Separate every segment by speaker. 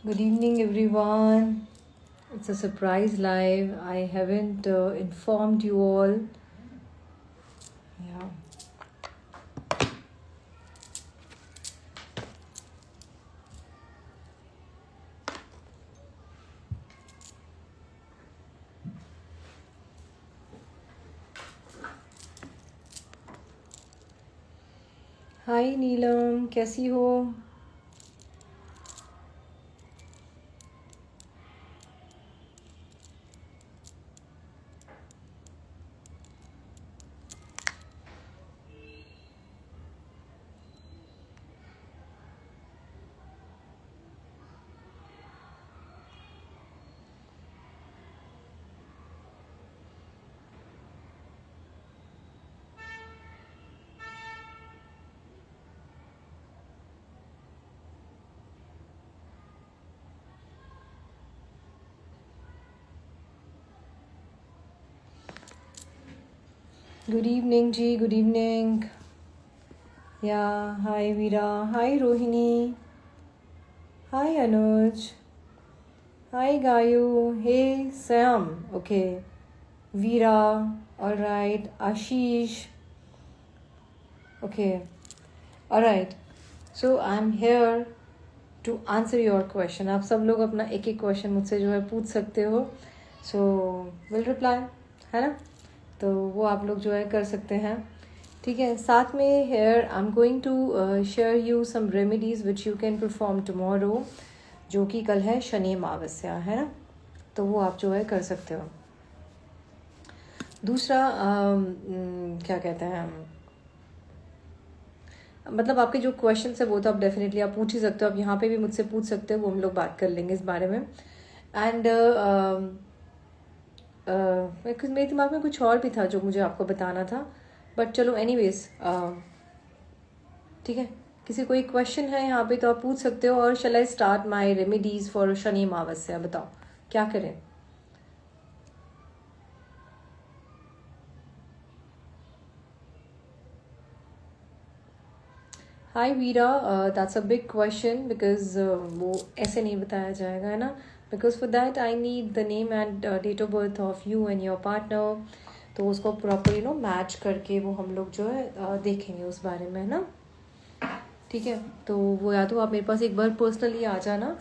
Speaker 1: Good evening, everyone. It's a surprise live. I haven't informed you all. Yeah. हाय नीलम, कैसी हो? Good evening, Ji. Good evening. Yeah. Hi, Veera. Hi, Rohini. Hi, Anuj. Hi, Gayu. Hey, Sam. Okay. Veera. All right. Ashish. Okay. All right. So I'm here to answer your question. आप सब लोग अपना एक एक question मुझसे जो है पूछ सकते हो. सो विल रिप्लाई, है ना? तो वो आप लोग जो है कर सकते हैं. ठीक है. साथ में here I am going to share you some remedies which you can perform tomorrow, जो कि कल है शनि अमावस्या, है ना? तो वो आप जो है कर सकते हो. दूसरा क्या कहते हैं, मतलब आपके जो क्वेश्चन है वो तो आप डेफिनेटली आप पूछ ही सकते हो. आप यहाँ पे भी मुझसे पूछ सकते हो, वो हम लोग बात कर लेंगे इस बारे में. एंड मेरे दिमाग में कुछ और भी था जो मुझे आपको बताना था, बट चलो एनीवेज. ठीक है. किसी कोई क्वेश्चन है यहाँ पे तो आप पूछ सकते हो. और shall I start my remedies for Shani Amavasya? बताओ क्या करें. Hi Veera, that's a big question because वो ऐसे नहीं बताया जाएगा, है ना? Because for that I need the name and date of birth of you and your partner. तो उसको प्रॉपर मैच करके वो हम लोग जो है देखेंगे उस बारे में, है ना? ठीक है. तो वो या तो आप मेरे पास एक बार पर्सनली आ जाना.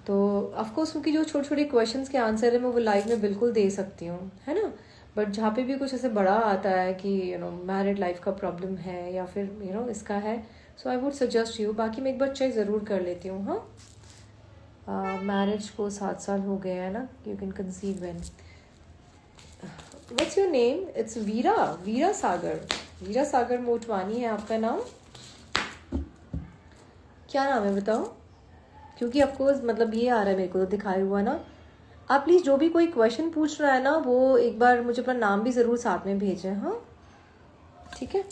Speaker 1: तो ऑफकोर्स उनकी जो छोटे छोटे क्वेश्चंस के आंसर है मैं वो लाइव में बिल्कुल दे सकती हूँ, है ना? बट जहाँ पे भी कुछ ऐसे बड़ा आता है कि मैरिड लाइफ का प्रॉब्लम है या फिर इसका है, सो आई वुड सजेस्ट यू. बाकी मैं एक बार चेक ज़रूर कर लेती हूँ. हाँ, मैरिज को 7 साल हो गए हैं ना. You can conceive when. What's your name? It's Veera. Veera Sagar. Veera Sagar Motwani है आपका नाम. क्या नाम है बताओ? क्योंकि आपको मतलब ये आ रहा है मेरे को तो दिखाया हुआ ना. आप प्लीज़ जो भी कोई क्वेश्चन पूछ रहा है ना वो एक बार मुझे अपना नाम भी ज़रूर साथ में भेजें. हाँ, ठीक है.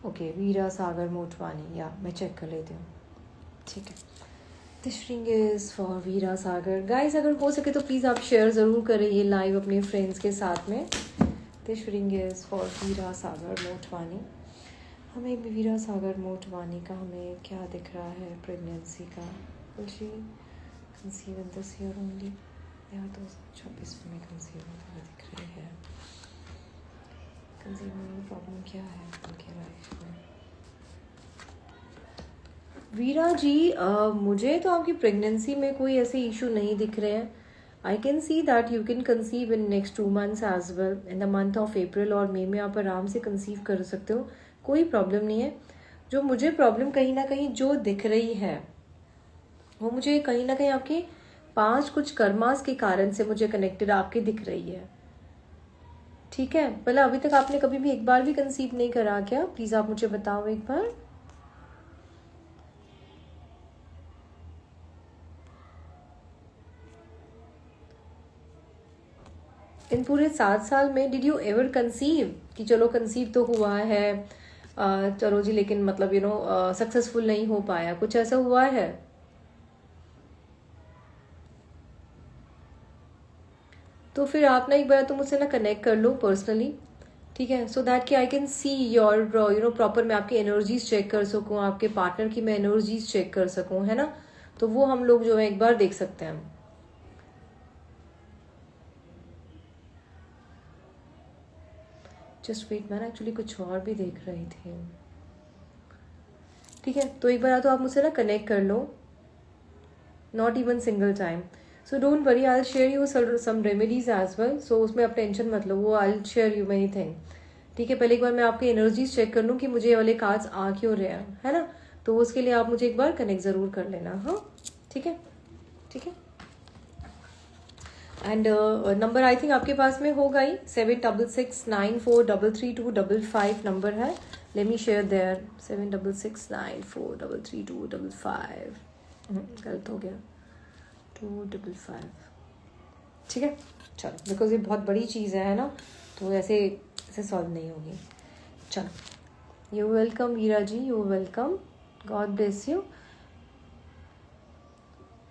Speaker 1: ओके, वीरा सागर मोटवानी. या मैं चेक कर लेती हूँ. ठीक है. This ring is for Veera Sagar. Guys अगर हो सके तो प्लीज़ आप शेयर ज़रूर करें ये लाइव अपने फ्रेंड्स के साथ में. This ring is for Veera Sagar Motwani. हमें वीरा सागर मोटवानी का हमें क्या दिख रहा है प्रेगनेंसी का? Will she conceive in this year only? या 2026 में कंसीव दिख रही है. कंसीव में प्रॉब्लम क्या है उनके लाइफ में? वीरा जी, मुझे तो आपकी प्रेगनेंसी में कोई ऐसे इशू नहीं दिख रहे हैं. I can see that you can conceive in next 2 months as well. In the month of April और मई में आप आराम से कंसीव कर सकते हो, कोई प्रॉब्लम नहीं है. जो मुझे प्रॉब्लम कहीं ना कहीं जो दिख रही है वो मुझे कहीं ना कहीं आपके 5 कुछ कर्मास के कारण से मुझे कनेक्टेड आपके दिख रही है. ठीक है. पहले अभी तक आपने कभी भी एक बार भी कंसीव नहीं करा क्या? प्लीज़ आप मुझे बताओ एक बार. इन पूरे 7 साल में डिड यू एवर कंसीव? कि चलो कंसीव तो हुआ है, चलो जी, लेकिन मतलब सक्सेसफुल नहीं हो पाया, कुछ ऐसा हुआ है? तो फिर आप ना एक बार तो मुझसे ना कनेक्ट कर लो पर्सनली, ठीक है, सो दैट कि आई कैन सी योर प्रॉपर, मैं आपकी एनर्जीज चेक कर सकूँ, आपके पार्टनर की मैं एनर्जीज चेक कर सकूँ, है ना। तो वो हम लोग जो है एक बार देख सकते हैं। जस्ट वेट, मैंने एक्चुअली कुछ और भी देख रही थी, ठीक है। तो एक बार तो आप मुझसे ना कनेक्ट कर लो, not even single time. So don't worry, I share you some remedies as well, so उसमें आप टेंशन मत लो, वो I share you many thing, ठीक है। पहले एक बार मैं आपकी एनर्जीज चेक कर लूँ कि मुझे ये वाले कार्ड्स आ क्यों रहे हैं, है ना। तो उसके लिए आप मुझे एक बार कनेक्ट ज़रूर कर लेना, हाँ, ठीक है, ठीक है। एंड नंबर आई थिंक आपके पास में होगा ही, 7669433255 नंबर है। लेट मी शेयर देयर, 7669433255, गलत हो गया, 255, ठीक है। चलो, बिकॉज ये बहुत बड़ी चीज़ है ना, तो ऐसे ऐसे सॉल्व नहीं होगी। चलो, you welcome Veera ji, you welcome, God bless you.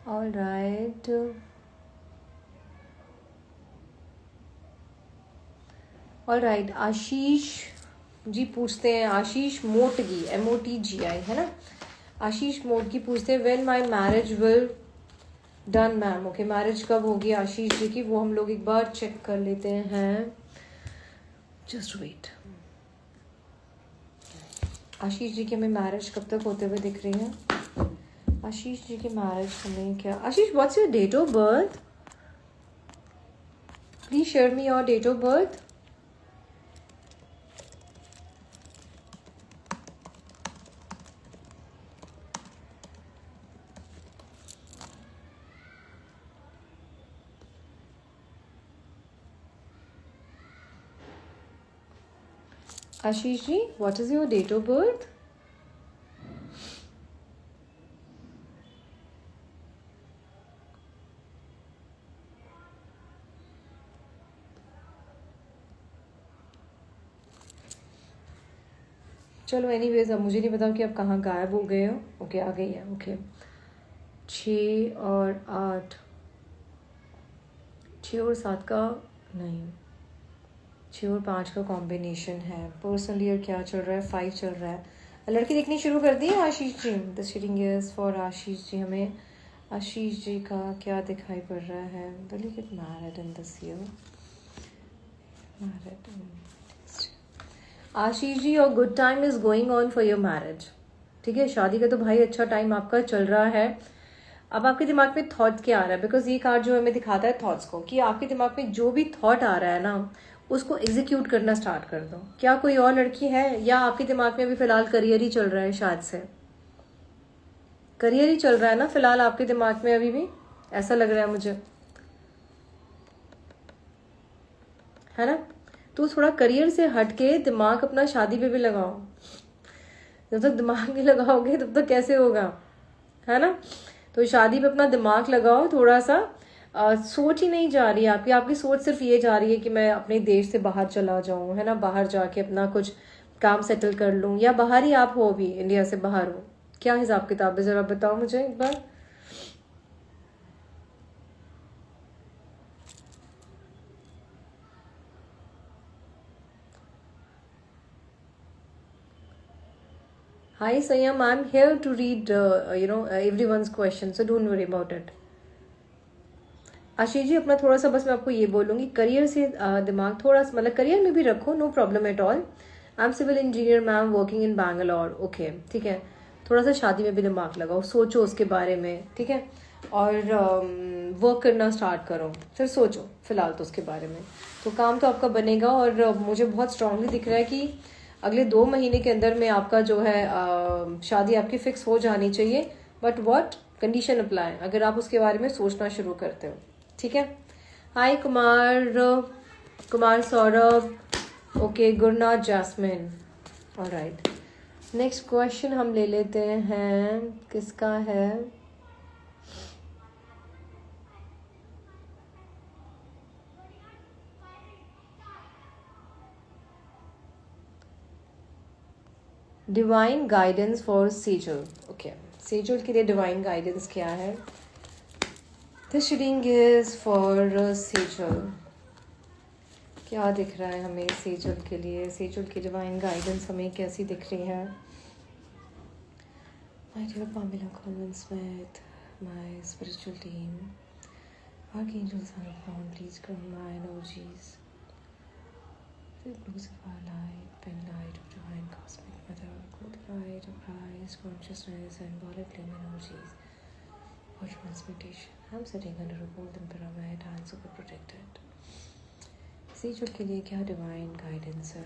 Speaker 1: All right, all right, Ashish ji पूछते हैं, आशीष मोटगी, MOTGI, है ना। आशीष मोटगी पूछते हैं, when my marriage will done ma'am. Okay, marriage कब होगी आशीष जी की, वो हम लोग एक बार चेक कर लेते हैं, जस्ट वेट। आशीष जी की हमें मैरिज कब तक होते हुए दिख रही है, आशीष जी की मैरिज हमें क्या, Ashish what's your date of birth, please share me your date of birth. Ashish ji, what is your date of birth. चलो एनीवेज, अब मुझे नहीं पता कि आप कहाँ गायब हो गए हो। ओके, आ गई है, ओके। 6 और 8, 6 और 7 का नहीं, 6 और 5 का कॉम्बिनेशन है। पर्सनल ईयर क्या चल रहा है, 5 चल रहा है। लड़की देखनी शुरू कर दी है Ashish ji, the cheating is for Ashish ji. हमें आशीष जी का क्या दिखाई पड़ रहा है, will you get married in this year, married. Ashish ji, your good time is going on for your marriage, ठीक है। शादी का तो भाई अच्छा टाइम आपका चल रहा है। अब आपके दिमाग में थॉट क्या आ रहा है, बिकॉज ये कार्ड जो हमें दिखाता है थॉट्स को, कि आपके दिमाग में जो भी थॉट आ रहा है ना, उसको एग्जीक्यूट करना स्टार्ट कर दो। क्या कोई और लड़की है, या आपके दिमाग में अभी फिलहाल करियर ही चल रहा है, शायद से करियर ही चल रहा है ना फिलहाल आपके दिमाग में, अभी भी ऐसा लग रहा है मुझे, है ना। तो थोड़ा करियर से हटके दिमाग अपना शादी पे भी लगाओ। जब तक दिमाग नहीं लगाओगे तब तक कैसे होगा, है ना। तो शादी पे अपना दिमाग लगाओ थोड़ा सा। सोच ही नहीं जा रही है आपकी, आपकी सोच सिर्फ ये जा रही है कि मैं अपने देश से बाहर चला जाऊं, है ना, बाहर जाके अपना कुछ काम सेटल कर लूं, या बाहर ही आप हो, भी इंडिया से बाहर हो। क्या हिसाब किताब है, जरा बताओ मुझे एक बार। Hi Sayam, I'm here to read everyone's question, so don't worry about it. Ashish ji, अपना थोड़ा सा बस मैं आपको ये बोलूँगी, करियर से दिमाग थोड़ा सा, मतलब करियर में भी रखो, no problem at all. I am civil engineer ma'am, working in Bangalore, okay, ठीक है। थोड़ा सा शादी में भी दिमाग लगाओ, सोचो उसके बारे में, ठीक है, और वर्क करना स्टार्ट करो, फिर सोचो फिलहाल तो उसके बारे में। तो काम तो आपका बनेगा, और मुझे बहुत स्ट्रांगली दिख रहा है कि अगले 2 महीने के अंदर में आपका जो है शादी आपकी फिक्स हो जानी चाहिए। बट व्हाट कंडीशन अप्लाई, अगर आप उसके बारे में सोचना शुरू करते हो, ठीक है। Hi Kumar Saurabh, okay, Gurnath Jasmine, alright. Next question हम ले लेते हैं, किसका है। Divine guidance for Sejal, okay, Sejal के लिए डिवाइन गाइडेंस क्या है। This reading is for Sejal, क्या दिख रहा है हमें सेजल के लिए? सेजल की डिवाइन गाइडेंस हमें कैसी दिख रही है? My dear Pamela Colvin Smith, my spiritual team, archangels are found, please ground my energies. Lucifer light, pen light of divine cosmic mother, good light of Christ, consciousness, and symbolic flame energies for transmutation. I'm sitting under a golden pyramid and super protected. Sejal के लिए क्या divine guidance है?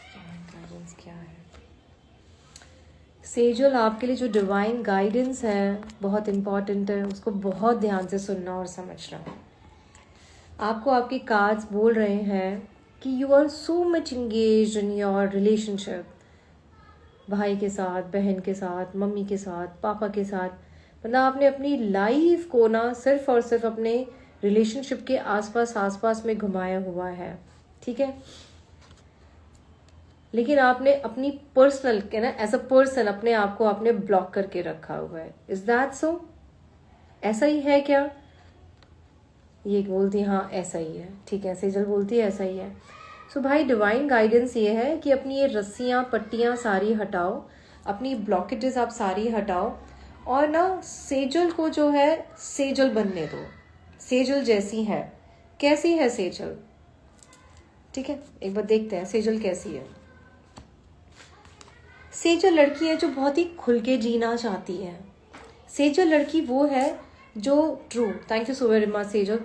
Speaker 1: Divine guidance क्या है? सेजल, आपके लिए जो divine guidance है बहुत इम्पॉर्टेंट है, उसको बहुत ध्यान से सुनना और समझना। आपको आपके कार्ड्स बोल रहे हैं कि you are so much engage in your relationship, भाई के साथ, बहन के साथ, मम्मी के साथ, पापा के साथ। मतलब आपने अपनी लाइफ को ना सिर्फ और सिर्फ अपने रिलेशनशिप के आसपास में घुमाया हुआ है, ठीक है। लेकिन आपने अपनी पर्सनल के ना एज अ पर्सन अपने आप को आपने ब्लॉक करके रखा हुआ है। इज दैट सो? ऐसा ही है क्या? ये बोलती है हाँ ऐसा ही है, ठीक है। सेजल बोलती है ऐसा ही है। सो भाई, डिवाइन गाइडेंस ये है कि अपनी ये रस्सियाँ पट्टियाँ सारी हटाओ, अपनी ब्लॉकेजेस आप सारी हटाओ, और ना सेजल को जो है सेजल बनने दो। सेजल जैसी है। कैसी है सेजल? ठीक है, एक बार देखते हैं सेजल कैसी है। सेजल लड़की है जो बहुत ही खुल के जीना चाहती है। सेजल लड़की वो है जो true, thank you so very much Sejal.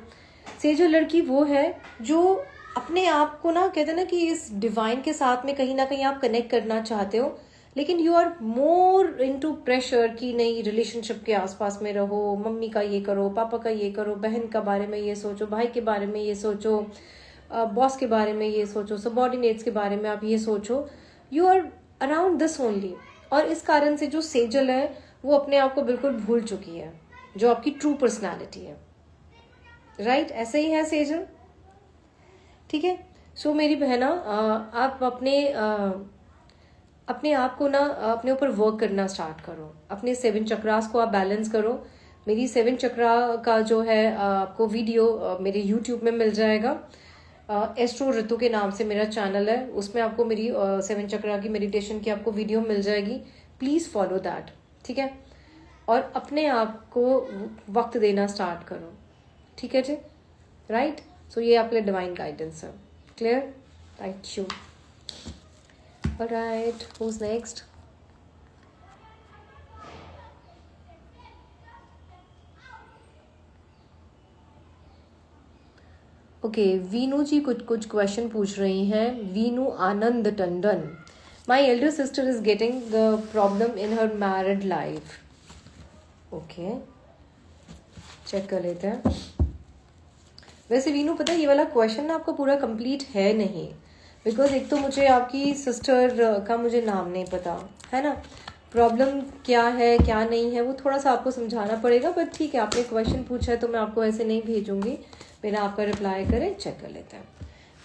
Speaker 1: Sejal लड़की वो है जो अपने आप को ना कहते हैं ना कि इस डिवाइन के साथ में कहीं ना कहीं आप कनेक्ट करना चाहते हो, लेकिन you are more into pressure कि नहीं रिलेशनशिप के आसपास में रहो, मम्मी का ये करो, पापा का ये करो, बहन का बारे में ये सोचो, भाई के बारे में ये सोचो, बॉस के बारे में ये सोचो, सबॉर्डिनेट्स के बारे में आप ये सोचो। You are around this only. और इस कारण से जो सेजल है वो अपने आप को बिल्कुल भूल चुकी है, जो आपकी ट्रू पर्सनालिटी है। राइट, ऐसे ही है सेजल, ठीक है। सो मेरी बहना, आप अपने आप को ना अपने ऊपर वर्क करना स्टार्ट करो। अपने 7 चक्रास को आप बैलेंस करो। मेरी 7 चक्रा का जो है आपको वीडियो मेरे यूट्यूब में मिल जाएगा। एस्ट्रो ऋतु के नाम से मेरा चैनल है, उसमें आपको मेरी 7 चक्रा की मेडिटेशन की आपको वीडियो मिल जाएगी। प्लीज़ फॉलो दैट, ठीक है। और अपने आप को वक्त देना स्टार्ट करो, ठीक है जी। राइट, सो ये आपके लिए डिवाइन गाइडेंस है। Clear? Thank you. Alright, who's next? Okay, Veenu ji कुछ क्वेश्चन पूछ रही हैं। Veenu Anand Tandon, my elder sister is getting the problem in her married life. Okay, check कर लेते हैं। वैसे वीनू, पता है ये वाला क्वेश्चन ना आपका पूरा कंप्लीट है नहीं, बिकॉज एक तो मुझे आपकी सिस्टर का मुझे नाम नहीं पता है ना, प्रॉब्लम क्या है क्या नहीं है वो थोड़ा सा आपको समझाना पड़ेगा। बट ठीक है, आपने क्वेश्चन पूछा है तो मैं आपको ऐसे नहीं भेजूंगी, बिना आपका रिप्लाई करें। चेक कर लेते हैं।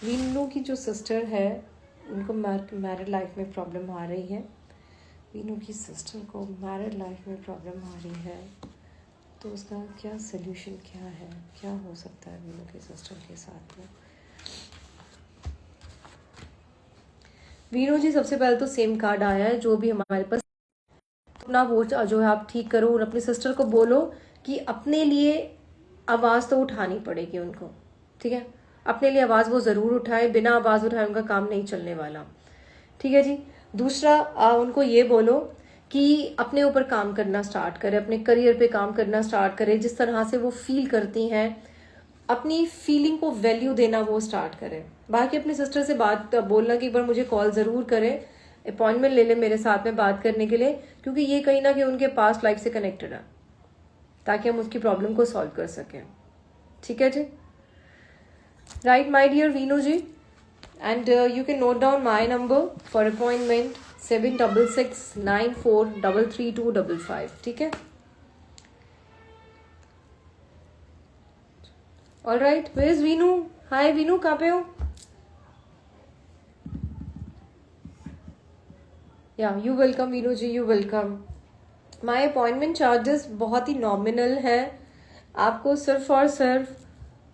Speaker 1: वीनू की जो सिस्टर है उनको मैरिड लाइफ में प्रॉब्लम आ रही है। वीनू की सिस्टर को मैरिड लाइफ में प्रॉब्लम आ रही है, तो उसका क्या सोल्यूशन क्या है, क्या हो सकता है वीनू की सिस्टर के साथ में? वीनू जी, सबसे पहले तो सेम कार्ड आया है जो भी हमारे पास। अपना वो जो है आप ठीक करो और अपनी सिस्टर को बोलो कि अपने लिए आवाज़ तो उठानी पड़ेगी उनको, ठीक है। अपने लिए आवाज़ वो ज़रूर उठाए, बिना आवाज़ उठाए उनका काम नहीं चलने वाला, ठीक है जी। दूसरा, उनको ये बोलो कि अपने ऊपर काम करना स्टार्ट करें, अपने करियर पे काम करना स्टार्ट करें। जिस तरह से वो फील करती हैं, अपनी फीलिंग को वैल्यू देना वो स्टार्ट करें। बाकी अपनी सिस्टर से बात बोलना कि एक बार मुझे कॉल ज़रूर करें, अपॉइंटमेंट ले लें मेरे साथ में बात करने के लिए, क्योंकि ये कहीं ना कहीं उनके पास्ट लाइफ से कनेक्टेड है, ताकि हम उसकी प्रॉब्लम को सॉल्व कर सकें, ठीक है जी। Right my dear Veenu ji, and you can note down my number for appointment 7669433255, ठीक है। All right, where is Veenu? Hi Veenu, कहाँ पे हो? या you welcome Veenu ji, you welcome. My appointment charges बहुत ही नॉमिनल है, आपको सिर्फ और सिर्फ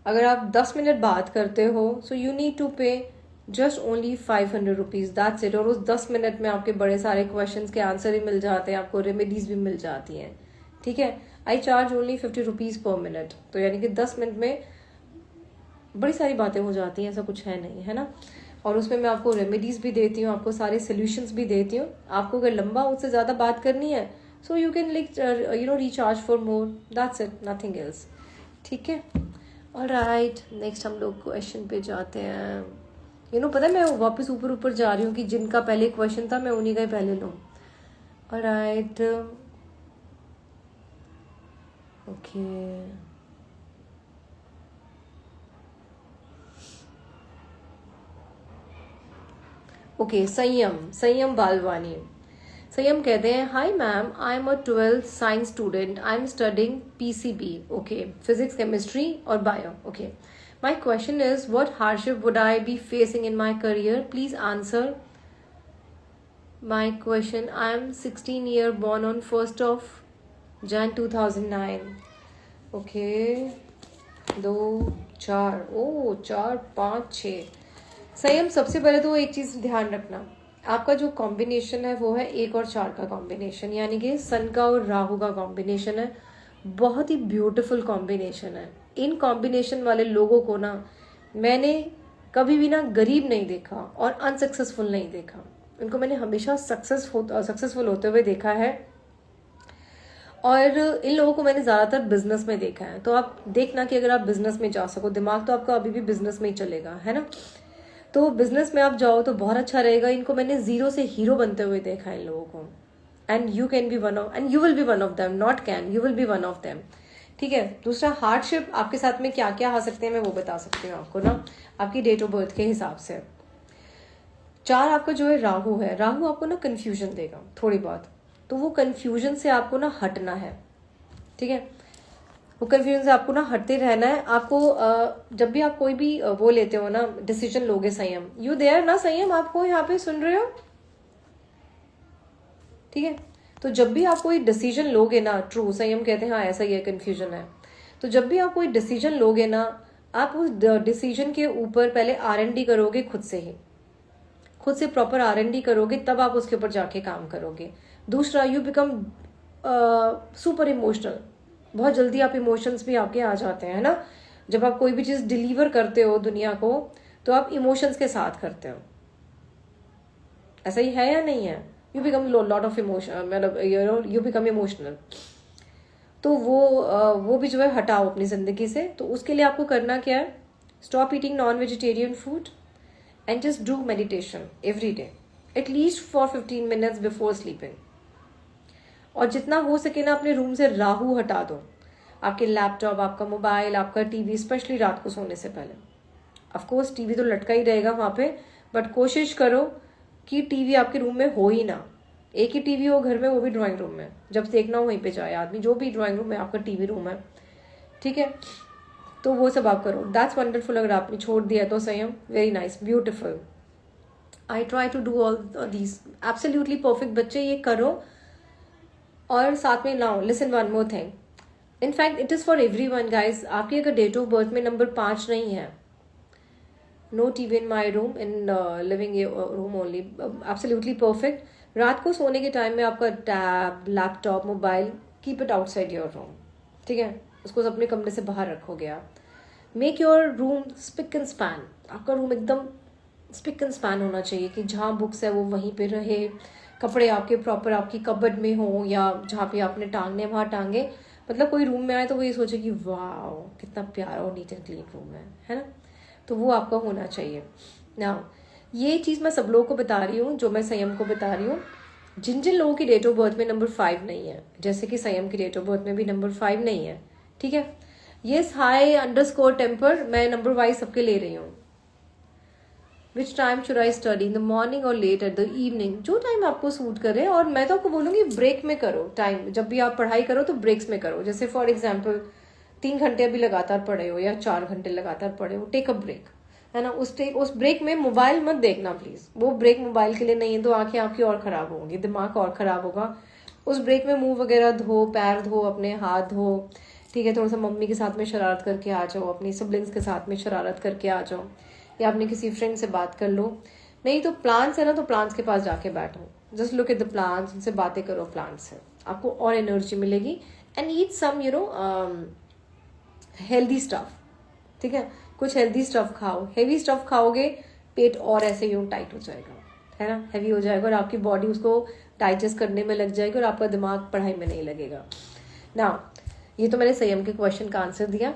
Speaker 1: अगर आप 10 मिनट बात करते हो सो यू नीड टू पे just only 500 rupees, that's it. और उस 10 मिनट में आपके बड़े सारे क्वेश्चंस के आंसर भी मिल जाते हैं, आपको रेमेडीज भी मिल जाती हैं, ठीक है। आई charge only 50 rupees per minute, तो यानी कि 10 मिनट में बड़ी सारी बातें हो जाती हैं, ऐसा कुछ है नहीं, है ना। और उसमें मैं आपको रेमेडीज भी देती हूँ, आपको सारे सोल्यूशंस भी देती हूँ। आपको अगर लंबा उससे ज़्यादा बात करनी है सो you can like recharge for more, that's it, nothing else, ठीक है। ऑलराइट, नेक्स्ट हम लोग क्वेश्चन पे जाते हैं। पता है मैं वापस ऊपर ऊपर जा रही हूँ कि जिनका पहले क्वेश्चन था मैं उन्हीं का ही पहले लूँ। ऑलराइट, ओके, ओके, संयम बालवानी। संयम कहते हैं, hi ma'am, I am a 12th science student, I am studying PCB, okay, physics, chemistry और bio, okay. My question is what hardship would I be facing in my career, please answer my question. I am 16 year, born on 1st of Jan 2009, okay. 2 4, o 4 5 6। संयम, सबसे पहले तो एक चीज ध्यान रखना, आपका जो कॉम्बिनेशन है वो है 1 और 4 का कॉम्बिनेशन, यानी कि सन का और राहु का कॉम्बिनेशन है। बहुत ही ब्यूटीफुल कॉम्बिनेशन है। इन कॉम्बिनेशन वाले लोगों को ना मैंने कभी भी ना गरीब नहीं देखा और अनसक्सेसफुल नहीं देखा, इनको मैंने हमेशा सक्सेसफुल होते हुए देखा है। और इन लोगों को मैंने ज़्यादातर बिजनेस में देखा है। तो आप देखना कि अगर आप बिजनेस में जा सको, दिमाग तो आपका अभी भी बिजनेस में ही चलेगा, है ना। तो बिजनेस में आप जाओ तो बहुत अच्छा रहेगा। इनको मैंने जीरो से हीरो बनते हुए देखा है इन लोगों को। And you can be one of, and you will be one of them, not can, you will be one of them, ठीक है। दूसरा, हार्डशिप आपके साथ में क्या क्या आ सकते हैं मैं वो बता सकती हूँ आपको ना, आपकी डेट ऑफ बर्थ के हिसाब से। 4 आपका जो है राहु है, राहु आपको ना कंफ्यूजन देगा थोड़ी बहुत, तो वो कंफ्यूजन से आपको ना हटना है, ठीक है। वो कंफ्यूजन से आपको ना हटते रहना है। आपको जब भी आप कोई भी वो लेते हो ना, डिसीजन लोगे, संयम, यू देयर ना, संयम आपको यहाँ पे सुन रहे हो, ठीक है। तो जब भी आप कोई डिसीजन लोगे ना, ट्रू, संयम कहते हैं हाँ ऐसा ही है, कंफ्यूजन है। तो जब भी आप कोई डिसीजन लोगे ना, आप उस डिसीजन के ऊपर पहले R&D करोगे खुद से ही, खुद से प्रॉपर R&D करोगे, तब आप उसके ऊपर जाके काम करोगे। दूसरा, यू बिकम सुपर इमोशनल, बहुत जल्दी आप इमोशंस भी आपके आ जाते हैं, है ना। जब आप कोई भी चीज डिलीवर करते हो दुनिया को तो आप इमोशंस के साथ करते हो, ऐसा ही है या नहीं है। You become lot of emotion, मतलब यू बिकम इमोशनल। तो वो भी जो है हटाओ अपनी जिंदगी से। तो उसके लिए आपको करना क्या है, stop eating non vegetarian food and just do meditation every day, at least for 15 minutes before sleeping. और जितना हो सके ना अपने रूम से राहु हटा दो, आपके लैपटॉप, आपका मोबाइल, आपका टीवी, स्पेशली रात को सोने से पहले। ऑफ कोर्स टीवी तो लटका ही रहेगा वहां पे, बट कोशिश करो कि टीवी आपके रूम में हो ही ना। एक ही टीवी हो घर में, वो भी ड्राइंग रूम में, जब देखना हो वहीं पे जाए आदमी, जो भी ड्राइंग रूम में आपका टीवी रूम है, ठीक है। तो वो सब आप करो, दैट्स वंडरफुल। अगर आपने छोड़ दिया तो Sanyam, very nice, beautiful. I try to do all these, absolutely perfect बच्चे, ये करो। और साथ में now listen one more thing, in fact it is for everyone guys. आपकी अगर डेट ऑफ बर्थ में नंबर 5 नहीं है, no TV in my room, in living room only, absolutely perfect. रात को सोने के टाइम में आपका tab, laptop, mobile, keep it outside your room, ठीक है। उसको अपने कमरे से बाहर रखोगे आप। Make your room spick and span, आपका रूम एकदम स्पिक एंड स्पैन होना चाहिए कि जहाँ बुक्स है वो वहीं पे रहे, कपड़े आपके प्रॉपर आपकी कबर्ड में हो या जहाँ पे आपने टांगने वहाँ टांगे। मतलब कोई रूम में आए तो वो ये सोचे कि वाह कितना प्यारा और नीट एंड क्लीन रूम है ना। तो वो आपका होना चाहिए ना। ये चीज़ मैं सब लोगों को बता रही हूँ, जो मैं संयम को बता रही हूँ। जिन जिन लोगों की डेट ऑफ बर्थ में नंबर 5 नहीं है, जैसे कि संयम की डेट ऑफ बर्थ में भी नंबर 5 नहीं है, ठीक है। येस, हाई अंडरस्कोर टेम्पर, मैं नंबर वाइज सबके ले रही हूँ। Which time should I study, in the morning और लेट एट द इवनिंग, जो टाइम आपको सूट करे। और मैं तो आपको बोलूँगी ब्रेक में करो टाइम, जब भी आप पढ़ाई करो तो ब्रेक्स में करो। जैसे फॉर एग्जाम्पल 3 घंटे अभी लगातार पढ़े हो या 4 घंटे लगातार पढ़े हो, टेक अ ब्रेक, है ना। उस ब्रेक में मोबाइल मत देखना प्लीज, वो ब्रेक मोबाइल के लिए नहीं है, तो आंखें आपकी और खराब होंगी, दिमाग और खराब होगा। उस ब्रेक में मुंह वगैरह धो, पैर धो, अपने हाथ धो, ठीक है, थोड़ा सा मम्मी के साथ में शरारत करके आ जाओ, अपनी सिबलिंग्स के साथ में शरारत करके आ जाओ, या अपने किसी फ्रेंड से बात कर लो। नहीं तो प्लांट्स है ना, तो प्लांट्स के पास जाके बैठो, just look at the plants, उनसे बातें करो प्लांट्स से, आपको और एनर्जी मिलेगी। And eat some healthy stuff, ठीक है, कुछ हेल्दी स्टफ खाओ। हेवी स्टफ खाओगे पेट और ऐसे यूं टाइट हो जाएगा, है ना, हैवी हो जाएगा, और आपकी बॉडी उसको डाइजेस्ट करने में लग जाएगी और आपका दिमाग पढ़ाई में नहीं लगेगा ना। ये तो मैंने संयम के क्वेश्चन का आंसर दिया।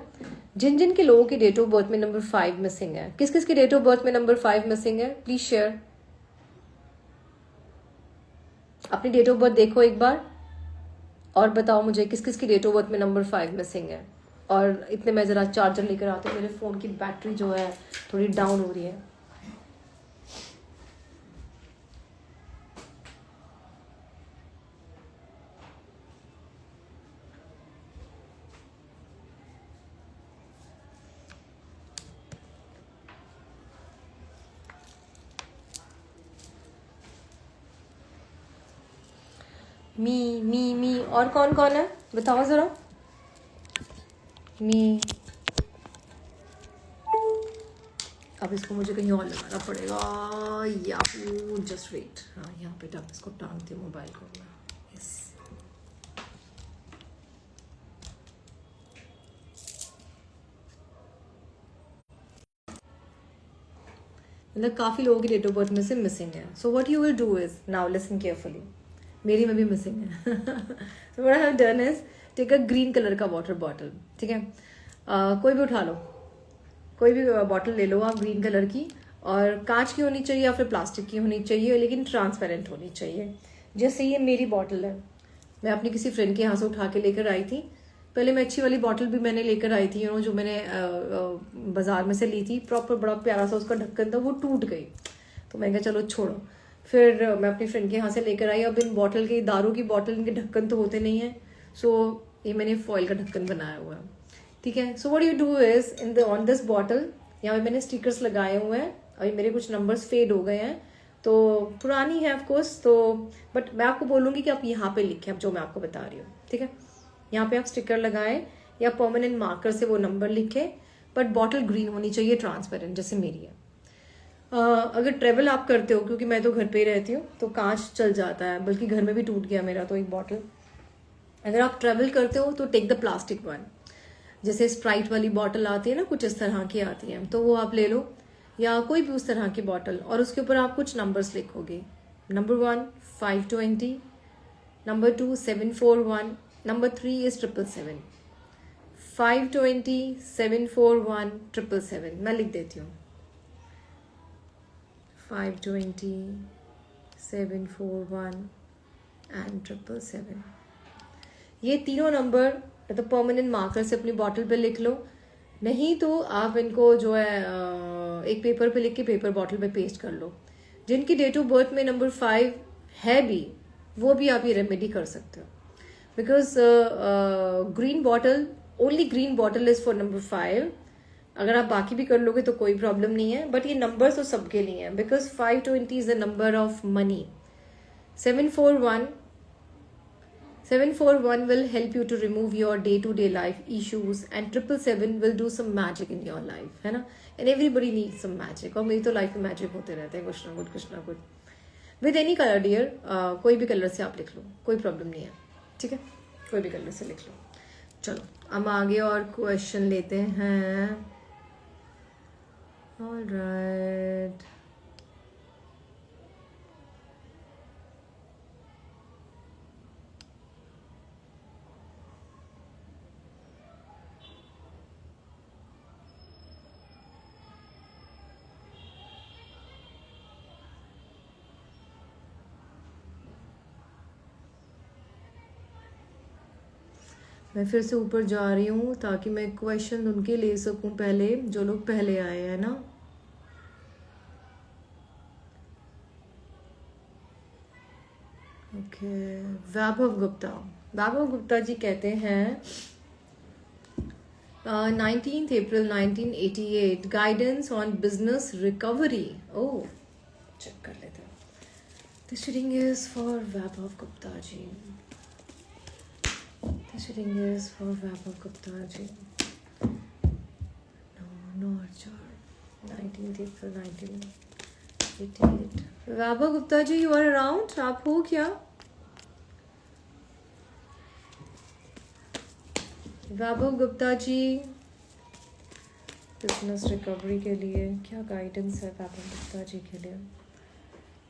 Speaker 1: जिन जिन के लोगों की डेट ऑफ बर्थ में नंबर 5 मिसिंग है, किस किस की डेट ऑफ बर्थ में नंबर 5 मिसिंग है, प्लीज शेयर। अपनी डेट ऑफ बर्थ देखो एक बार और बताओ मुझे किस किस की डेट ऑफ बर्थ में नंबर 5 मिसिंग है। और इतने मैं जरा चार्जर लेकर आती हूँ, मेरे फोन की बैटरी जो है थोड़ी डाउन हो रही है। मी और कौन कौन है बताओ जरा। मी, अब इसको मुझे कहीं और लगाना पड़ेगा, या जस्ट वेट। हाँ, यहाँ पे इसको टांगती हूँ मोबाइल को। यस, मतलब काफ़ी लोगों की डेट ऑफ बर्थ में से मिसिंग है। So what you will do is, now listen carefully, मेरी में भी मिसिंग है। So what I have done is take a green colour का वाटर बॉटल, ठीक है, कोई भी उठा लो, कोई भी बॉटल ले लो आप ग्रीन कलर की, और कांच की होनी चाहिए या फिर प्लास्टिक की होनी चाहिए, लेकिन ट्रांसपेरेंट होनी चाहिए। जैसे ये मेरी बॉटल है, मैं अपनी किसी फ्रेंड के यहाँ से उठा के लेकर आई थी। पहले मैं अच्छी वाली बॉटल भी मैंने लेकर आई थी, जो मैंने बाजार में से ली थी, प्रॉपर बड़ा प्यारा सा उसका ढक्कन था, वो टूट गई, तो मैं कहा चलो छोड़ो। फिर मैं अपनी फ्रेंड के यहाँ से लेकर आई। अब इन बॉटल के, दारू की बॉटल, इनके ढक्कन तो होते नहीं है, सो ये मैंने फॉइल का ढक्कन बनाया हुआ है, ठीक है। So what you do is in on this bottle, यहाँ पे मैंने स्टिकर्स लगाए हुए हैं। अभी मेरे कुछ नंबर्स फेड हो गए हैं, तो पुरानी है ऑफकोर्स, तो बट मैं आपको बोलूँगी कि आप यहाँ पे लिखें, अब जो मैं आपको बता रही हूँ, ठीक है। यहाँ पे आप स्टिकर लगाएं या परमानेंट मार्कर से वो नंबर लिखें, बट बॉटल ग्रीन होनी चाहिए, ट्रांसपेरेंट, जैसे मेरी है। अगर ट्रेवल आप करते हो, क्योंकि मैं तो घर पे ही रहती हूँ, तो कांच चल जाता है, बल्कि घर में भी टूट गया मेरा तो एक बॉटल। अगर आप ट्रेवल करते हो तो टेक द प्लास्टिक वन, जैसे स्प्राइट वाली बॉटल आती है ना, कुछ इस तरह की आती है, तो वो आप ले लो, या कोई भी उस तरह की बॉटल, और उसके ऊपर आप कुछ नंबर्स लिखोगे। Number 1 520, number 2 741, number 3 is 777, 520 741 777। मैं लिख देती हूँ 520 741 एंड 777। ये तीनों नंबर तो परमानेंट मार्कर से अपनी बॉटल पे लिख लो, नहीं तो आप इनको जो है एक पेपर पे लिख के पेपर बॉटल पे पेस्ट कर लो। जिनकी डेट ऑफ बर्थ में नंबर 5 है भी, वो भी आप ये रेमेडी कर सकते हो, because green bottle, only green bottle is for number 5। अगर आप बाकी भी कर लोगे तो कोई प्रॉब्लम नहीं है, बट ये नंबर तो सबके लिए हैं, because 520 is the number of money. 741 will help you to remove your day-to-day life issues, and 777 will do some magic in your life, है ना। and everybody needs some magic, और मेरी तो लाइफ में मैजिक होते रहते हैं, कुछ ना कुछ। विद एनी कलर डियर, कोई भी कलर से आप लिख लो, कोई प्रॉब्लम नहीं है, ठीक है, कोई भी कलर से लिख लो। चलो हम आगे और क्वेश्चन लेते हैं। ऑलराइट, मैं फिर से ऊपर जा रही हूँ ताकि मैं क्वेश्चन उनके ले सकूं पहले, जो लोग पहले आए हैं ना। ओके, वैभव गुप्ता जी कहते हैं 19th April 1988, guidance on business recovery. Oh, check कर लेते हैं। This reading is for Vaibhav Gupta ji. Cheating is for Vaibhav Gupta ji. No Archer. 19th April 1988. Vaibhav Gupta ji, you are around? आप हो क्या? Vaibhav Gupta जी, business recovery के लिए क्या guidance है वैभव गुप्ता जी के लिए?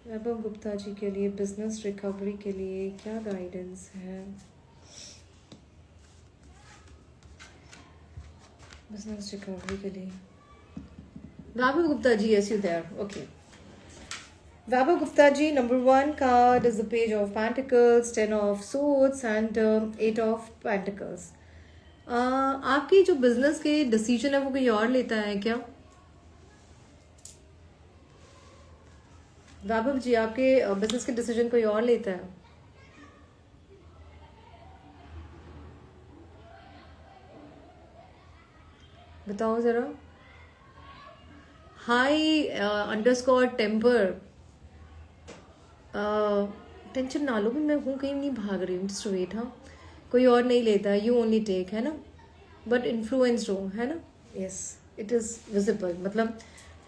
Speaker 1: वैभव गुप्ता जी के लिए बिजनेस रिकवरी के लिए क्या गाइडेंस है? बिजनेस रिकवरी के लिए Vaibhav Gupta ji, yes you there, okay. Vaibhav Gupta ji, number 1 card is the page of pentacles, 10 of swords and 8 of pentacles. आपकी जो बिजनेस के डिसीजन है वो कोई और लेता है क्या? वैभव जी, आपके बिजनेस के डिसीजन कोई और लेता है? बताओ जरा. High underscore temper. टेंशन ना लो, मैं हूँ, कहीं नहीं भाग रही हूँ. Just wait. हाँ, कोई और नहीं लेता, यू ओनली टेक, है ना. बट इन्फ्लुएंस्ड हो, है ना. Yes, it is visible. मतलब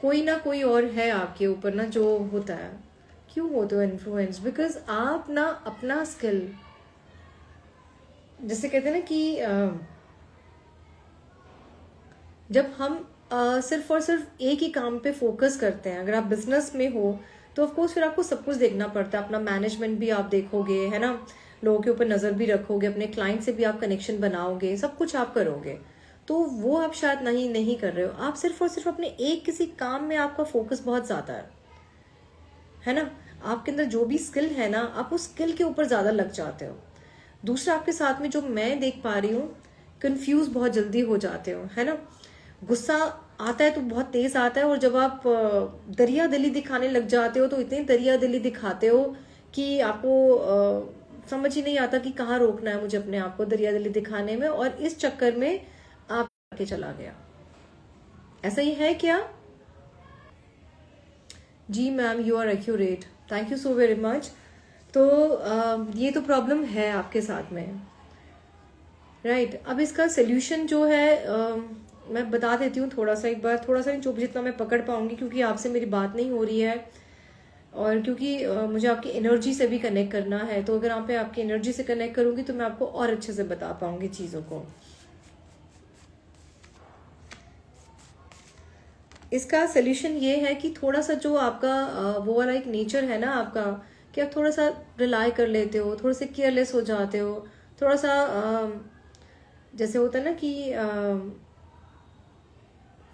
Speaker 1: कोई ना कोई और है आपके ऊपर ना जो होता है. क्यों होते हो इन्फ्लुएंस? बिकॉज आप ना अपना स्किल, जैसे कहते हैं ना कि जब हम सिर्फ और सिर्फ एक ही काम पे फोकस करते हैं, अगर आप बिजनेस में हो तो ऑफ कोर्स फिर आपको सब कुछ देखना पड़ता है. अपना मैनेजमेंट भी आप देखोगे, है ना, लोगों के ऊपर नज़र भी रखोगे, अपने क्लाइंट से भी आप कनेक्शन बनाओगे, सब कुछ आप करोगे. तो वो आप शायद नहीं कर रहे हो. आप सिर्फ और सिर्फ अपने एक किसी काम में आपका फोकस बहुत ज़्यादा है ना. आपके अंदर जो भी स्किल है ना, आप उस स्किल के ऊपर ज़्यादा लग जाते हो. दूसरा, आपके साथ में जो मैं देख पा रही हूँ, कंफ्यूज बहुत जल्दी हो जाते हो, है ना. गुस्सा आता है तो बहुत तेज आता है, और जब आप दरिया दिली दिखाने लग जाते हो तो इतनी दरिया दिली दिखाते हो कि आपको समझ ही नहीं आता कि कहाँ रोकना है मुझे अपने आप को दरिया दिली दिखाने में, और इस चक्कर में आप के चला गया. ऐसा ही है क्या? जी ma'am, you are accurate, thank you so very much. तो ये तो प्रॉब्लम है आपके साथ में, राइट. अब इसका सोल्यूशन जो है मैं बता देती हूँ थोड़ा सा, एक बार थोड़ा सा नहीं, जितना मैं पकड़ पाऊंगी, क्योंकि आपसे मेरी बात नहीं हो रही है, और क्योंकि मुझे आपकी एनर्जी से भी कनेक्ट करना है. तो अगर आप आपकी एनर्जी से कनेक्ट करूंगी तो मैं आपको और अच्छे से बता पाऊंगी चीज़ों को. इसका सोल्यूशन ये है कि थोड़ा सा जो आपका वो वाला एक नेचर है ना आपका, कि आप थोड़ा सा रिलाई कर लेते हो, थोड़े से केयरलेस हो जाते हो, थोड़ा सा जैसे होता है ना कि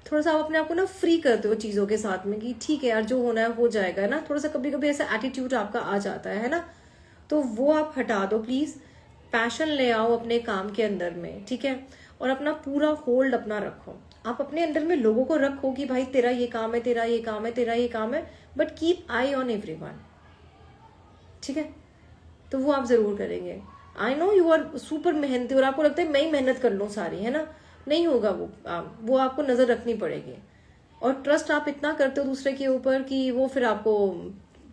Speaker 1: थोड़ा सा आप अपने आप को ना फ्री करते हो चीज़ों के साथ में, कि ठीक है यार, जो होना है हो जाएगा ना. थोड़ा सा कभी कभी ऐसा एटीट्यूड आपका आ जाता है ना. तो वो आप हटा दो प्लीज़. पैशन ले आओ अपने काम के अंदर में, ठीक है. और अपना पूरा होल्ड अपना रखो. आप अपने अंदर में लोगों को रखो कि भाई तेरा ये काम है, तेरा ये काम है, तेरा ये काम है, but keep eye on everyone, ठीक है. तो वो आप जरूर करेंगे. I know you are super मेहनती, और आपको लगता है मैं ही मेहनत कर लूँ सारी, है ना. नहीं होगा वो आपको नजर रखनी पड़ेगी. और ट्रस्ट आप इतना करते हो दूसरे के ऊपर कि वो फिर आपको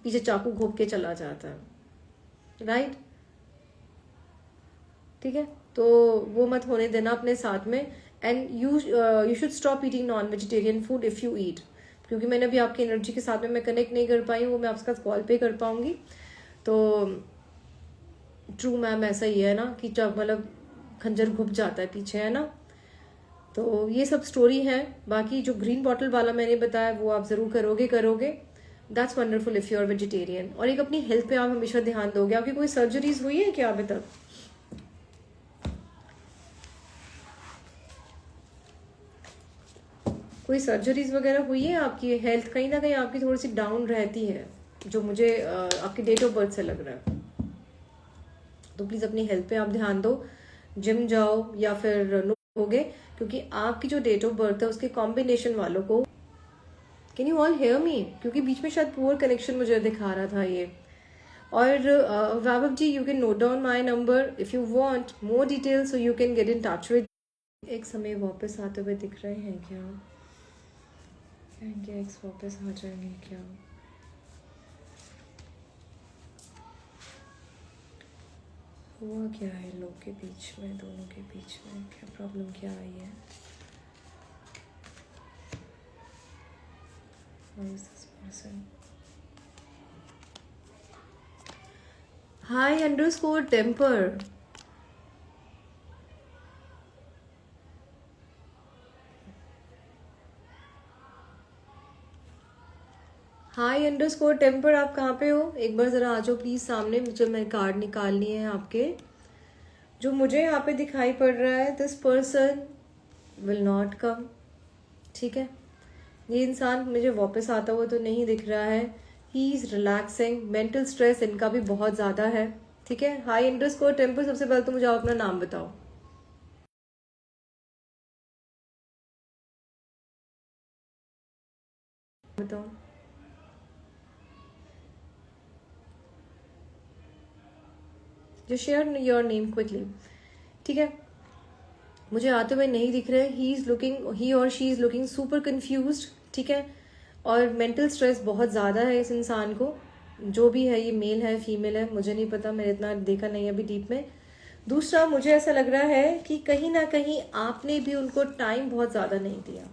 Speaker 1: पीछे चाकू घोंप के चला जाता है, राइट. ठीक है, तो वो मत होने देना अपने साथ में. And you should stop eating non vegetarian food if you eat. क्योंकि मैंने अभी आपकी एनर्जी के साथ में मैं कनेक्ट नहीं कर पाई हूँ, वो मैं आपके साथ कॉल पे कर पाऊंगी. तो ट्रू मैम, ऐसा ही है ना कि जब मतलब खंजर घुप जाता है पीछे, है ना. तो ये सब स्टोरी है. बाकी जो ग्रीन बॉटल वाला मैंने बताया वो आप ज़रूर करोगे. That's wonderful if you are vegetarian. और एक अपनी हेल्थ पे आप हमेशा ध्यान दोगे. आपकी कोई सर्जरीज हुई है क्या अभी तक? कोई सर्जरीज वगैरह हुई है आपकी? हेल्थ कहीं ना कहीं आपकी थोड़ी सी डाउन रहती है, जो मुझे आपकी डेट ऑफ बर्थ से लग रहा है. तो प्लीज़ अपनी हेल्थ पे आप ध्यान दो. जिम जाओ या फिर होगे, क्योंकि आपकी जो डेट ऑफ बर्थ है उसके कॉम्बिनेशन वालों को. Can you all hear me? क्योंकि बीच में शायद पुअर कनेक्शन मुझे दिखा रहा था ये. और Vaibhav ji, you can note down my number if you want more details, so you can get in touch with. एक समय वापस आते हुए दिख रहे हैं क्या? क्या एक्स वापस आ जाएंगे क्या? हुआ क्या है लोग के बीच में, दोनों के बीच में क्या प्रॉब्लम क्या आई है? Who is this person? Hi underscore temper. Hi underscore temper, आप कहाँ पे हो? एक बार ज़रा आ जाओ प्लीज़ सामने, मुझे मैं कार्ड निकालनी है आपके। जो मुझे यहाँ पे दिखाई पड़ रहा है, this person will not come, ठीक है? ये इंसान मुझे वापस आता हुआ तो नहीं दिख रहा है। He is relaxing, mental stress इनका भी बहुत ज़्यादा है, ठीक है? हाई अंडरस्कोर टेम्पर, सबसे पहले तो मुझे आप अपना नाम बताओ। बताओ। जो शेयर योर नेम क्विकली, ठीक है? मुझे आते हुए नहीं दिख रहे। ही और she is looking super confused, ठीक है? और मेंटल स्ट्रेस बहुत ज़्यादा है इस इंसान को। जो भी है, ये मेल है फीमेल है मुझे नहीं पता, मैंने इतना देखा नहीं अभी डीप में। दूसरा, मुझे ऐसा लग रहा है कि कहीं ना कहीं आपने भी उनको टाइम बहुत ज़्यादा नहीं दिया।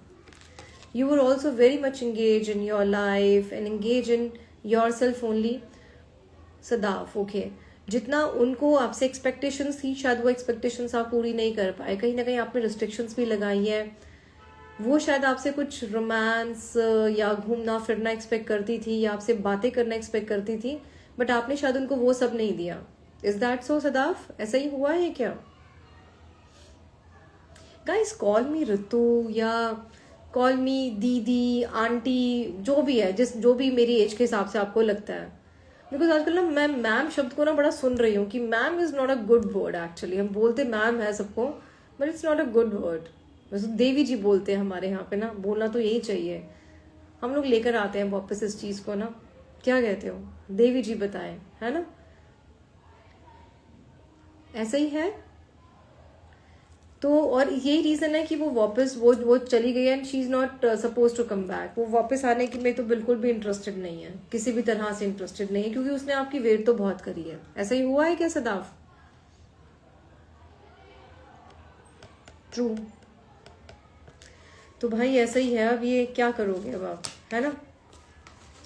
Speaker 1: You were also very much engage in your life and engage in your self only. Sadaf, okay, जितना उनको आपसे एक्सपेक्टेशंस थी, शायद वो एक्सपेक्टेशंस आप पूरी नहीं कर पाए। कहीं ना कहीं आपने रिस्ट्रिक्शंस भी लगाई हैं। वो शायद आपसे कुछ रोमांस या घूमना फिरना एक्सपेक्ट करती थी, या आपसे बातें करना एक्सपेक्ट करती थी, बट आपने शायद उनको वो सब नहीं दिया। Is that so Sadaf? ऐसा ही हुआ है क्या? गाइस, कॉल मी ऋतु या कॉल मी दीदी, आंटी, जो भी है, जो भी मेरी एज के हिसाब से आपको लगता है। बिकॉज आजकल ना मैं मैम शब्द को ना बड़ा सुन रही हूँ कि ma'am is not a good word. Actually हम बोलते मैम है सबको, but it's not a good word. वैसे देवी जी बोलते हैं हमारे यहाँ पे ना, बोलना तो यही चाहिए। हम लोग लेकर आते हैं वापस इस चीज को ना। क्या कहते हो? देवी जी बताएं, है ना? ऐसा ही है। तो और यही रीजन है कि वो वापस वो चली गई and she is not suppose to come back. वो वापस आने की में तो बिल्कुल भी इंटरेस्टेड नहीं है, किसी भी तरह से इंटरेस्टेड नहीं है, क्योंकि उसने आपकी वेट तो बहुत करी है। ऐसा ही हुआ है क्या सदाफ? ट्रू। तो भाई ऐसा ही है। अब ये क्या करोगे अब आप, है ना?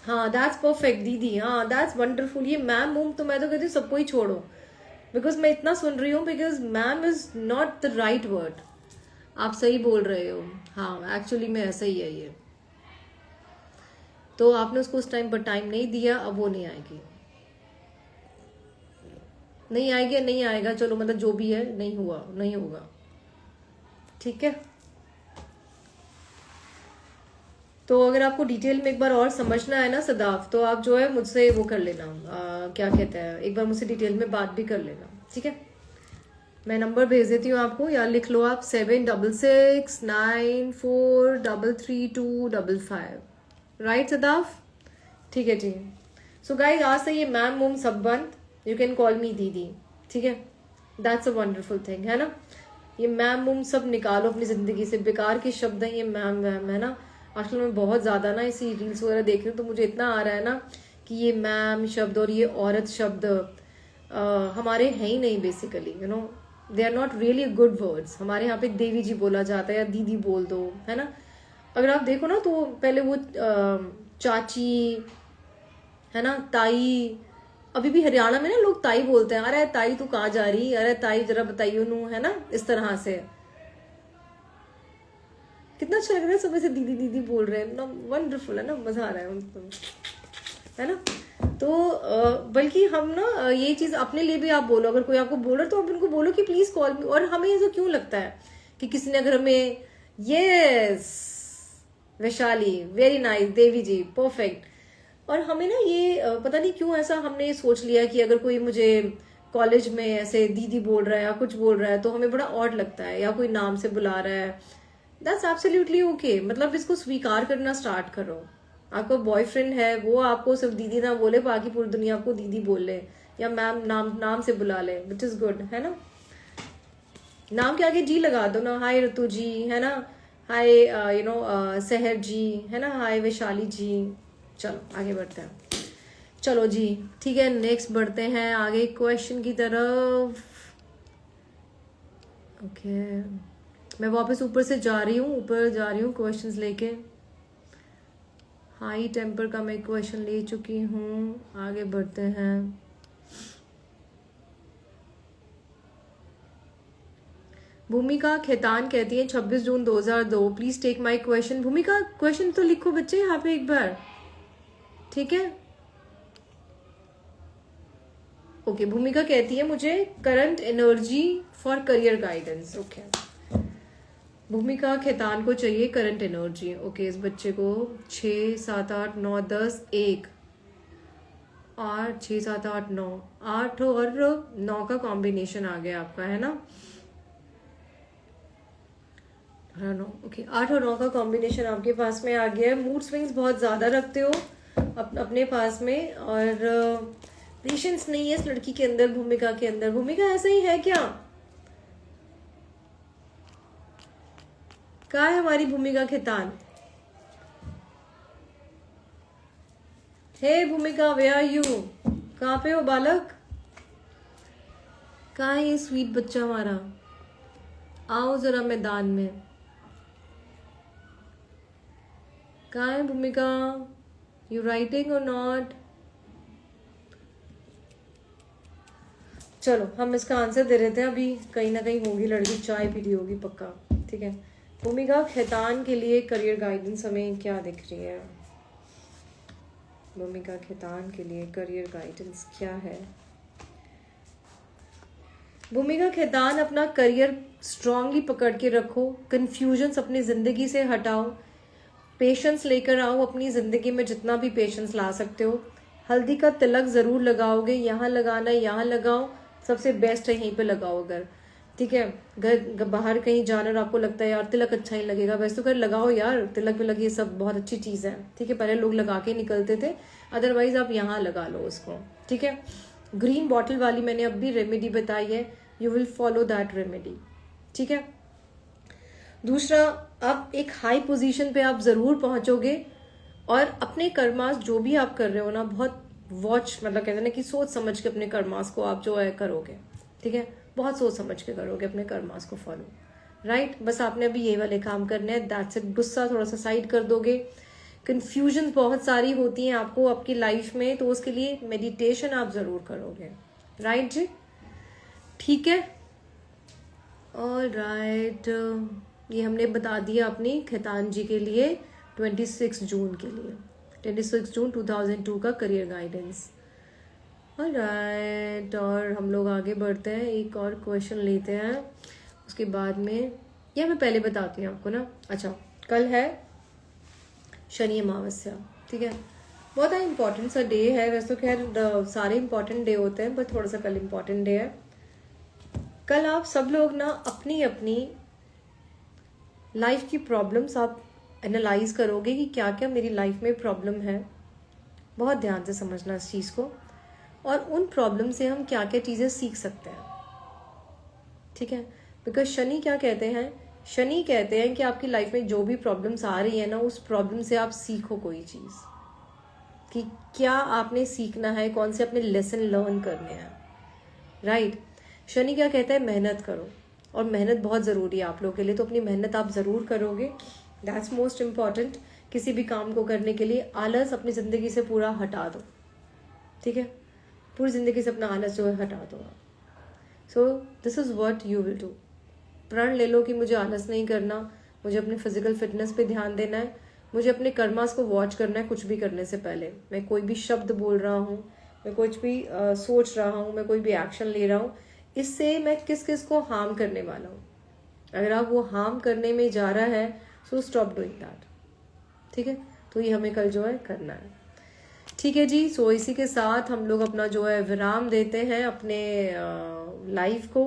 Speaker 1: हाँ, दैट्स परफेक्ट दीदी, हाँ दैट्स वंडरफुल। ये मैम मूम तो मैं तो कहती हूँ सबको ही छोड़ो, बिकॉज मैं इतना सुन रही हूँ। Because ma'am is not the right word. आप सही बोल रहे हो। हाँ, एक्चुअली में ऐसा ही है ये। तो आपने उसको उस टाइम पर टाइम नहीं दिया, अब वो नहीं आएगी। नहीं आएगी, नहीं आएगा, चलो मतलब जो भी है, नहीं हुआ, नहीं होगा, ठीक है? तो अगर आपको डिटेल में एक बार और समझना है ना सदाफ, तो आप जो है मुझसे वो कर लेना, क्या कहते हैं, एक बार मुझसे डिटेल में बात भी कर लेना, ठीक है? मैं नंबर भेज देती हूँ आपको, या लिख लो आप 7669433255। राइट सदाफ? ठीक है जी। सो गाइज, आज से ये मैम मोम सब बंद। यू कैन कॉल मी दीदी, ठीक है? दैट्स अ वंडरफुल थिंग, है ना? ये मैम मोम सब निकालो अपनी जिंदगी से, बेकार के शब्द हैं ये मैम वैम, है ना? आजकल मैं बहुत ज्यादा ना इसी रील्स वगैरह देख रही हूँ, तो मुझे इतना आ रहा है ना कि ये मैम शब्द और ये औरत शब्द हमारे हैं ही नहीं basically, you know, they are not really good words. हमारे यहाँ पे देवी जी बोला जाता है, या दीदी बोल दो, है ना? अगर आप देखो ना, तो पहले वो चाची, है ना, ताई। अभी भी हरियाणा में ना लोग ताई बोलते हैं, अरे ताई तू कहाँ जा रही, अरे ताई जरा बताइयो नू, है ना? इस तरह से। कितना अच्छा लग रहा है, सुबह से दीदी दीदी बोल रहे हैं ना, वंडरफुल है ना, मजा आ रहा है उनको, है ना? तो बल्कि हम ना ये चीज अपने लिए भी आप बोलो, अगर कोई आपको बोल रहा है तो आप उनको बोलो कि प्लीज कॉल मी। और हमें ऐसा क्यों लगता है कि किसी ने अगर हमें, यस वैशाली, वेरी नाइस, देवी जी, परफेक्ट। और हमें ना ये पता नहीं क्यों ऐसा हमने सोच लिया कि अगर कोई मुझे कॉलेज में ऐसे दीदी बोल रहा है या कुछ बोल रहा है तो हमें बड़ा ऑड लगता है, या कोई नाम से बुला रहा है। That's absolutely okay. मतलब इसको स्वीकार करना स्टार्ट करो। आपका बॉयफ्रेंड है, वो आपको सिर्फ दीदी ना बोले, बाकी पूरी दुनिया आपको दीदी बोल ले, या मैम नाम नाम से बुला ले, विच इज गुड, है ना? नाम के आगे जी लगा दो ना, हाय ऋतु जी, है ना, हाय यू नो सहर जी, है ना, हाय वैशाली जी। चलो आगे बढ़ते हैं। चलो जी, ठीक है, नेक्स्ट बढ़ते हैं आगे क्वेश्चन की तरफ। ओके, मैं वापस ऊपर से जा रही हूँ, ऊपर जा रही हूँ क्वेश्चंस लेके। हाई टेम्पर का मैं क्वेश्चन ले चुकी हूँ, आगे बढ़ते हैं। भूमिका खेतान कहती है 26 जून 2002, प्लीज टेक माय क्वेश्चन। भूमिका क्वेश्चन तो लिखो बच्चे यहाँ पे एक बार, ठीक है। ओके, भूमिका कहती है मुझे current energy for career guidance. Okay, भूमिका खेतान को चाहिए करंट एनर्जी। ओके, इस बच्चे को 6, 7, 8, 9, 10, 1, 8, 6, 7, 8, 9, 8 और 9 का कॉम्बिनेशन आ गया आपका, है ना। हाँ, 9। ओके, 8 और 9 का कॉम्बिनेशन आपके पास में आ गया है। मूड स्विंग्स बहुत ज़्यादा रखते हो अपने पास में, और पेशेंस नहीं है इस लड़की के अंदर, भूमिका के अंदर। भूमिका ऐसा ही है क्या? कहाँ है हमारी भूमिका खेतान? हे भूमिका, वेयर आर यू? कहाँ पे हो बालक? कहाँ है ये स्वीट बच्चा हमारा? आओ जरा मैदान में। कहाँ है भूमिका? यू राइटिंग और नॉट? चलो हम इसका आंसर दे देते हैं, अभी कहीं ना कहीं होगी लड़की, चाय पी रही होगी पक्का, ठीक है। भूमिका खेतान के लिए करियर गाइडेंस हमें क्या दिख रही है? भूमिका खेतान के लिए करियर गाइडेंस क्या है? भूमिका खेतान, अपना करियर स्ट्रांगली पकड़ के रखो, कंफ्यूजन्स अपनी ज़िंदगी से हटाओ, पेशेंस लेकर आओ अपनी ज़िंदगी में, जितना भी पेशेंस ला सकते हो। हल्दी का तिलक ज़रूर लगाओगे, यहाँ लगाना है यहाँ लगाओ, सबसे बेस्ट है यहीं पे लगाओ अगर, ठीक है। घर बाहर कहीं जाना और आपको लगता है यार तिलक अच्छा ही लगेगा, वैसे तो कर लगाओ यार, तिलक विलक ये सब बहुत अच्छी चीज़ है, ठीक है। पहले लोग लगा के निकलते थे, अदरवाइज आप यहाँ लगा लो उसको, ठीक है। ग्रीन बॉटल वाली मैंने अब भी रेमेडी बताई है, you will follow that remedy, ठीक है। दूसरा, आप एक हाई पोजीशन पे आप ज़रूर पहुंचोगे, और अपने कर्मास जो भी आप कर रहे हो ना, बहुत वॉच, मतलब कहते हैं ना कि सोच समझ के अपने कर्मास को आप जो है करोगे, ठीक है। बहुत सोच समझ के करोगे अपने कर्मास को फॉलो, राइट। बस आपने अभी ये वाले काम करने हैं, दैट्स इट। गुस्सा थोड़ा सा साइड कर दोगे। कन्फ्यूजन बहुत सारी होती हैं आपको आपकी लाइफ में, तो उसके लिए मेडिटेशन आप ज़रूर करोगे, राइट जी, ठीक है। ऑल राइट, ये हमने बता दिया अपनी खेतान जी के लिए 26 जून के लिए, 26 जून 2002 का करियर गाइडेंस। ऑलराइट, और हम लोग आगे बढ़ते हैं, एक और क्वेश्चन लेते हैं उसके बाद में। या मैं पहले बताती हूँ आपको ना। अच्छा, कल है शनि अमावस्या, ठीक है। बहुत ही इंपॉर्टेंट सा डे है, वैसे तो खैर सारे इंपॉर्टेंट डे होते हैं, पर थोड़ा सा कल इंपॉर्टेंट डे है। कल आप सब लोग ना अपनी अपनी लाइफ की प्रॉब्लम्स आप एनालाइज करोगे कि क्या क्या मेरी लाइफ में प्रॉब्लम है। बहुत ध्यान से समझना इस चीज़ को, और उन प्रॉब्लम से हम क्या क्या चीज़ें सीख सकते हैं, ठीक है। बिकॉज शनि क्या कहते हैं? शनि कहते हैं कि आपकी लाइफ में जो भी प्रॉब्लम्स आ रही है ना, उस प्रॉब्लम से आप सीखो कोई चीज़, कि क्या आपने सीखना है, कौन से अपने लेसन लर्न करने हैं, राइट। शनि क्या कहता है? मेहनत करो, और मेहनत बहुत ज़रूरी है आप लोगों के लिए, तो अपनी मेहनत आप ज़रूर करोगे, दैट्स मोस्ट इम्पॉर्टेंट। किसी भी काम को करने के लिए आलस अपनी ज़िंदगी से पूरा हटा दो, ठीक है। पूरी ज़िंदगी से अपना आलस जो है हटा दो आप। So this is what you will do. प्रण ले लो कि मुझे आलस नहीं करना, मुझे अपनी फिजिकल फिटनेस पे ध्यान देना है, मुझे अपने कर्मास को वॉच करना है। कुछ भी करने से पहले मैं कोई भी शब्द बोल रहा हूँ, मैं कुछ भी सोच रहा हूँ, मैं कोई भी एक्शन ले रहा हूँ, इससे मैं किस किस को हार्म करने वाला हूँ। अगर आप वो हार्म करने में जा रहा है, सो स्टॉप डूइंग दैट, ठीक है। तो ये हमें कल जो है करना है, ठीक है जी। सो इसी के साथ हम लोग अपना जो है विराम देते हैं अपने लाइव को।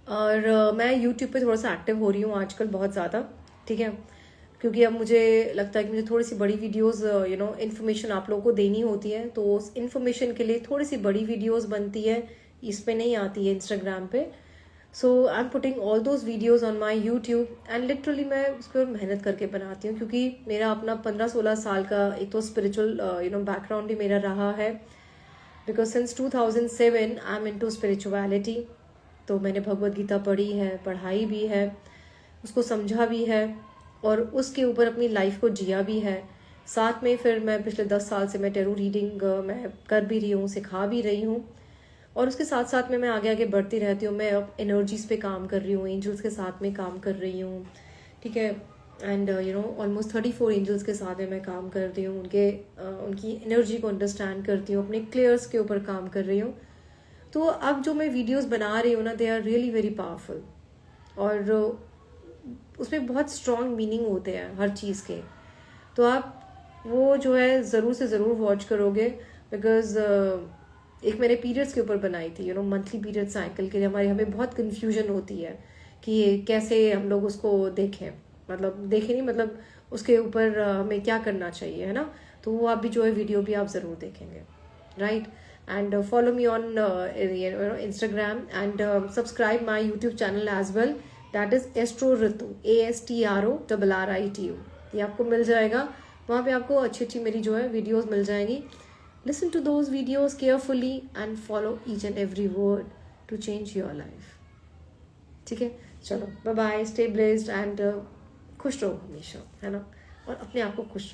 Speaker 1: और मैं यूट्यूब पे थोड़ा सा एक्टिव हो रही हूँ आजकल बहुत ज़्यादा, ठीक है, क्योंकि अब मुझे लगता है कि मुझे थोड़ी सी बड़ी वीडियोस इन्फॉर्मेशन आप लोगों को देनी होती है, तो उस इन्फॉर्मेशन के लिए थोड़ी सी बड़ी वीडियोस बनती है, इस पे नहीं आती है इंस्टाग्राम पे। So I am putting all those videos on my YouTube, and literally मैं उस पर मेहनत करके बनाती हूँ, क्योंकि मेरा अपना 15-16 साल का एक तो स्पिरिचुअल बैकग्राउंड भी मेरा रहा है, because since 2007 I am into spirituality, तो मैंने भगवत गीता पढ़ी है, पढ़ाई भी है, उसको समझा भी है और उसके ऊपर अपनी लाइफ को जिया भी है। साथ में फिर मैं पिछले 10 साल से मैं टेरो रीडिंग मैं कर भी रही हूँ, सिखा भी रही हूँ और उसके साथ साथ में मैं आगे आगे बढ़ती रहती हूँ। मैं अब एनर्जीज पे काम कर रही हूँ, एंजल्स के साथ में काम कर रही हूँ, ठीक है। एंड ऑलमोस्ट 34 एंजल्स के साथ में मैं काम कर रही हूँ, उनकी एनर्जी को अंडरस्टैंड करती हूँ, अपने क्लियर्स के ऊपर काम कर रही हूँ। तो अब जो मैं वीडियोस बना रही हूँ ना, they are really very powerful और उसमें बहुत स्ट्रॉन्ग मीनिंग होते हैं हर चीज़ के। तो आप वो जो है ज़रूर से ज़रूर वॉच करोगे, बिकॉज एक मैंने पीरियड्स के ऊपर बनाई थी, मंथली पीरियड साइकिल के लिए हमारे हमें बहुत कन्फ्यूजन होती है कि कैसे हम लोग उसको देखें, मतलब देखें नहीं, मतलब उसके ऊपर हमें क्या करना चाहिए, है ना। तो वो आप भी जो है वीडियो भी आप ज़रूर देखेंगे, right. And follow me on Instagram and subscribe my YouTube channel as well, that is Astro Ritu, ASTRORRITU। ये आपको मिल जाएगा, वहाँ पे आपको अच्छी अच्छी मेरी जो है वीडियोस मिल जाएंगी। Listen to those videos carefully and follow each and every word to change your life, ठीक है। चलो bye bye, stay blessed and खुश रहो हमेशा, है ना, और अपने आप को खुश रहो।